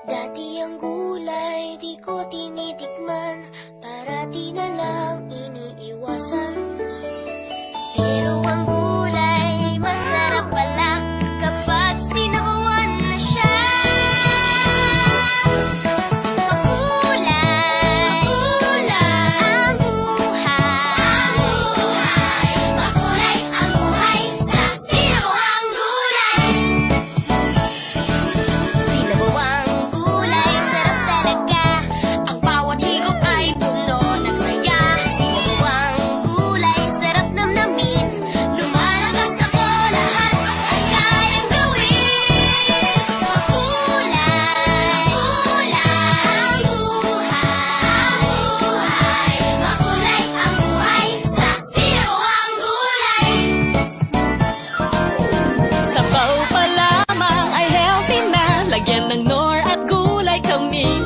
Dati ang gulay di ko tinitikman, parati na lang iniiwasan. Pero ang gulay masarap pala kapag sinabawan na siya. Makulay, makulay ang buhay. Makulay ang buhay sa sinabawang gulay. Sinabawang gulay, sarap talaga. Ang bawat higop ay puno ng saya. Sinabawang gulay, sarap namnamin. Lumalakas ako, lahat ay kayang gawin. Makulay, makulay ang buhay. Makulay ang buhay sa sinabawang gulay. Sabaw pa lamang ay healthy na. Lagyan ng nor at gulay kami